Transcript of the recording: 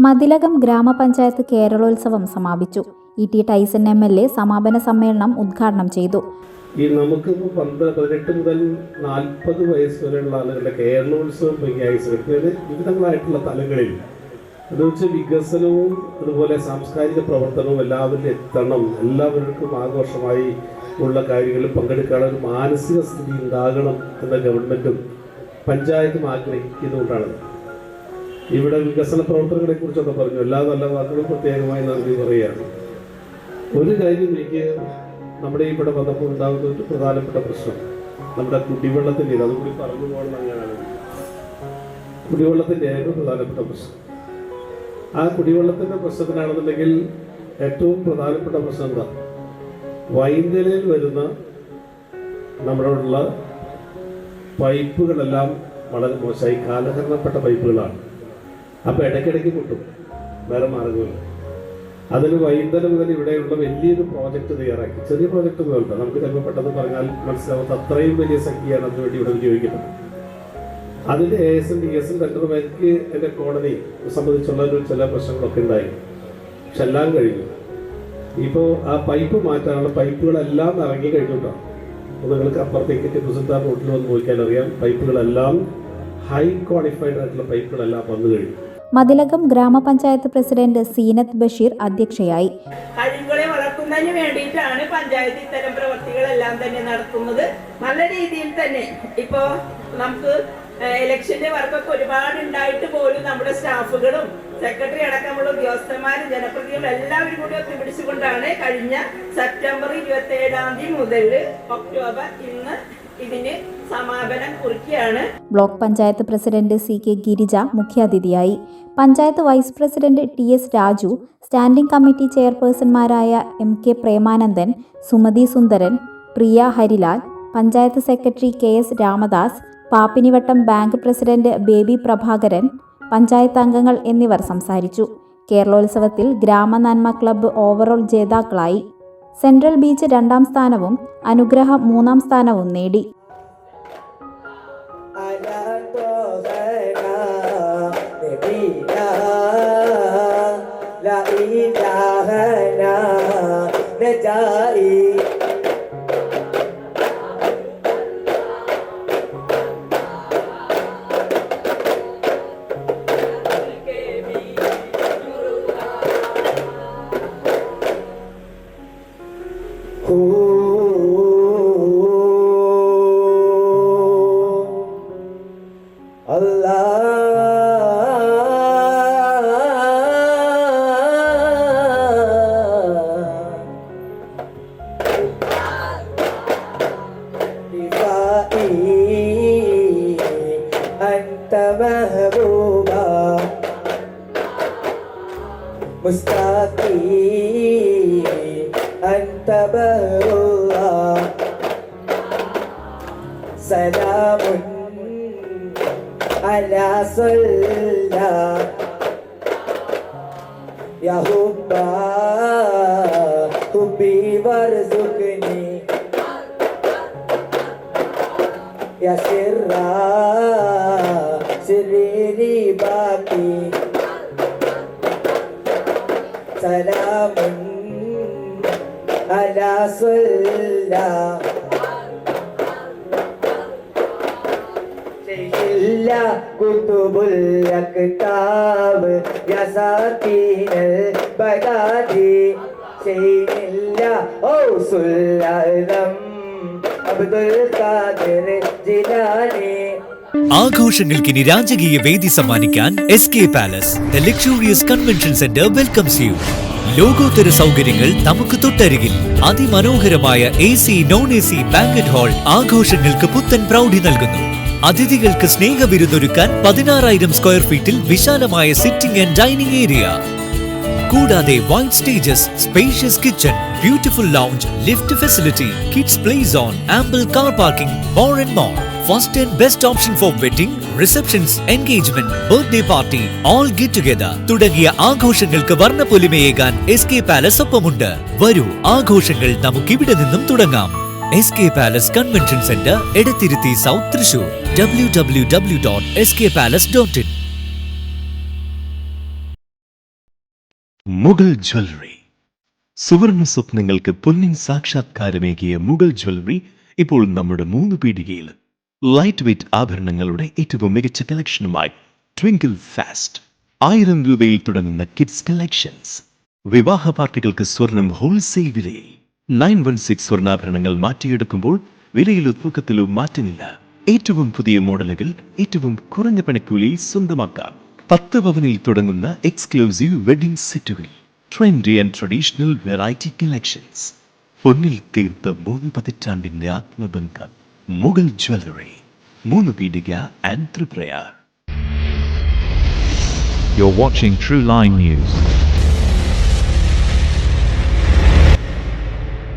മതിലകം ഗ്രാമപഞ്ചായത്ത് കേരളോത്സവം സമാപിച്ചു. E T. Tyson MLA. സമാപന സമ്മേളനം ഉദ്ഘാടനം ചെയ്തു. നമുക്ക് 18 മുതൽ 40 വയസ്സ് വരെയുള്ള ആളുകളുടെ കേരളോത്സവം വിവിധങ്ങളായിട്ടുള്ള തലങ്ങളിൽ എന്ന് വെച്ചാൽ വികസനവും അതുപോലെ സാംസ്കാരിക പ്രവർത്തനവും എല്ലാവരിലും എത്തണം, എല്ലാവർക്കും ആഘോഷമായി ഉള്ള കാര്യങ്ങളിൽ പങ്കെടുക്കാനുള്ള ഒരു മാനസിക സ്ഥിതി ഉണ്ടാകണം എന്ന ഗവൺമെൻറ്റും പഞ്ചായത്തും ആഗ്രഹിക്കുന്നതുകൊണ്ടാണ്. ഇവിടെ വികസന പ്രവർത്തനങ്ങളെ കുറിച്ചൊക്കെ പറഞ്ഞു, എല്ലാ നല്ല വാക്കുകളും പ്രത്യേകമായി നന്ദി പറയുകയാണ്. ഒരു കാര്യം എനിക്ക് നമ്മുടെ ഇവിടെ വന്നപ്പോൾ ഉണ്ടാകുന്ന ഒരു പ്രധാനപ്പെട്ട പ്രശ്നം നമ്മുടെ കുടിവെള്ളത്തിൻ്റെ, അതുകൂടി പറഞ്ഞു പോകണം. അങ്ങനെയാണ് കുടിവെള്ളത്തിൻ്റെ ഏറ്റവും പ്രധാനപ്പെട്ട പ്രശ്നം. ആ കുടിവെള്ളത്തിൻ്റെ പ്രശ്നത്തിനാണെന്നുണ്ടെങ്കിൽ ഏറ്റവും പ്രധാനപ്പെട്ട പ്രശ്നം എന്താ, വൈദ്യുതിയിൽ വരുന്ന നമ്മളോടുള്ള പൈപ്പുകളെല്ലാം വളരെ മോശമായി കാലഹരണപ്പെട്ട പൈപ്പുകളാണ്. അപ്പോൾ ഇടയ്ക്കിടയ്ക്ക് പൊട്ടും, വേറെ മാർഗമില്ല. അതിന് വൈദ്യുതി മുതൽ ഇവിടെയുള്ള വലിയൊരു പ്രോജക്റ്റ് തയ്യാറാക്കി, ചെറിയ പ്രോജക്റ്റ് പോലത്തെ നമുക്ക് ചിലപ്പോൾ പെട്ടെന്ന് പറഞ്ഞാൽ മനസ്സിലാവാത്ത അത്രയും വലിയ സംഖ്യയാണ് അതിനുവേണ്ടി ഇവിടെ ഉപയോഗിക്കുന്നത്. അതിൻ്റെ AS ഉം DS ഉം സെൻട്രൽ ബാങ്ക് എൻ്റെ കോടതി സംബന്ധിച്ചുള്ള ചില പ്രശ്നങ്ങളൊക്കെ ഉണ്ടായി. പക്ഷെ എല്ലാം കഴിഞ്ഞു. ഇപ്പോൾ ആ പൈപ്പ് മാറ്റാനുള്ള പൈപ്പുകളെല്ലാം ഇറങ്ങി കഴിഞ്ഞിട്ടാണ്. അപ്പോൾ നിങ്ങൾക്ക് അപ്പുറത്തേക്ക് ടിപ്പു സുൽത്താൻ റോട്ടിൽ വന്ന് നോക്കിയാൽ അറിയാം, പൈപ്പുകളെല്ലാം ഹൈ ക്വാളിഫൈഡ് ആയിട്ടുള്ള പൈപ്പുകളെല്ലാം വന്നു കഴിഞ്ഞു. മതിലകം ഗ്രാമപഞ്ചായത്ത് പ്രസിഡന്റ് സീനത്ത് ബഷീർ അധ്യക്ഷയായി. കഴിവുകളെ വളർത്തുന്നതിന് വേണ്ടിയിട്ടാണ് പഞ്ചായത്ത് ഇത്തരം പ്രവർത്തികളെല്ലാം തന്നെ നടത്തുന്നത്. നല്ല രീതിയിൽ തന്നെ ഇപ്പോൾ നമുക്ക് ഇലക്ഷന്റെ വർക്കൊക്കെ ഒരുപാട് ഉണ്ടായിട്ട് പോലും നമ്മുടെ സ്റ്റാഫുകളും സെക്രട്ടറി അടക്കമുള്ള ഉദ്യോഗസ്ഥന്മാരും ജനപ്രതിനിധികളും എല്ലാവരും കൂടി ഒത്തുപിടിച്ചുകൊണ്ടാണ് കഴിഞ്ഞ സെപ്റ്റംബർ 27 മുതൽ ഒക്ടോബർ ഇന്ന് ഇതിന് സമാപനം കുറിക്കുകയാണ്. Block panchayat president CK Girija മുഖ്യാതിഥിയായി. Panchayat vice president TS Raju, standing committee ചെയർപേഴ്സൺമാരായ MK Premanandan, Sumathi Sundaran, Priya Harilal, panchayat secretary KS Ramadas, Pappinivattam bank president Baby Prabhakaran, panchayat അംഗങ്ങൾ എന്നിവർ സംസാരിച്ചു. കേരളോത്സവത്തിൽ ഗ്രാമനന്മ ക്ലബ്ബ് ഓവറോൾ ജേതാക്കളായി. സെൻട്രൽ ബീച്ച് 2ാം സ്ഥാനവും അനുഗ്രഹ 3ാം സ്ഥാനവും നേടി. महबूबा मुस्ताकी अंत बहरुल्ला सलामुन अला सल्ला या हुब्बा हुब्बी वरजुकनी या सिर्रा सिरी बाकी सलामुन अला सल्ला शेहिल्ला कुतुबुल अक्ताब या साकीनल बगादी शेहिल्ला औसुल आज़म അബ്ദുൽ ഖാദിർ ജിലാനി. ആഘോഷങ്ങൾക്കിനി രാജകീയ വേദി സമ്മാനിക്കാൻ SK palace, the luxurious convention centre welcomes U. ലോകോത്തര സൗകര്യങ്ങൾ നമുക്ക് തൊട്ടരികിൽ. അതിമനോഹരമായ AC, non-AC ബാങ്കറ്റ് ഹാൾ ആഘോഷങ്ങൾക്ക് പുത്തൻ പ്രൗഢി നൽകുന്നു. അതിഥികൾക്ക് സ്നേഹവിരുന്നൊരുക്കാൻ 16,000 സ്ക്വയർ ഫീറ്റിൽ വിശാലമായ സിറ്റിംഗ് ആൻഡ് ഡൈനിങ് ഏരിയ. കൂടാതെ wide stages, spacious kitchen, beautiful lounge, lift facility, kids play zone, ample car parking, more and more. First and best option four wedding, receptions, engagement, birthday party, all get together തുടങ്ങിയ ആഘോഷങ്ങൾക്ക് വർണ്ണപ്പൊലിമയേകാൻ SK palace ഒപ്പമുണ്ട്. വരൂ, ആഘോഷങ്ങൾ നമുക്കിവിടെ നിന്നും തുടങ്ങാം. SK palace convention centre, Edathiruthy south, Thrissur. www.skpalace.in Mughal jewellery. സുവർണ സ്വപ്നങ്ങൾക്ക് പൊന്നിൻ സാക്ഷാത്കാരമേകിയ മുഗൾ ജ്വല്ലറി ഇപ്പോൾ നമ്മുടെ 3 പീടികയിൽ. ലൈറ്റ് വെയ്റ്റ് ആഭരണങ്ങളുടെ ഏറ്റവും മികച്ച കളക്ഷനുമായി ട്വിങ്കിൾ ഫാസ്റ്റ്. 1000 രൂപയിൽ തുടങ്ങുന്ന കിഡ്സ് കളക്ഷൻസ്. വിവാഹ പാർട്ടികൾക്ക് സ്വർണം ഹോൾസെയിൽ വിലയിൽ. 916 സ്വർണ്ണാഭരണങ്ങൾ മാറ്റിയെടുക്കുമ്പോൾ വിലയിലോ തൂക്കത്തിലോ മാറ്റമില്ല. ഏറ്റവും പുതിയ മോഡലുകൾ ഏറ്റവും കുറഞ്ഞ പണിക്കൂലിയിൽ സ്വന്തമാക്കാം. 10 പവനിൽ തുടങ്ങുന്ന എക്സ്ക്ലൂസീവ് വെഡിംഗ് സെറ്റുകൾ. Trendy and traditional variety collections. പൊന്നിൽ തീർത്ത 3 പതിറ്റാണ്ടിന്റെ ആത്മബന്ധം. Mughal jewellery, 3 Peedika and Triprayar. You're watching True Line News.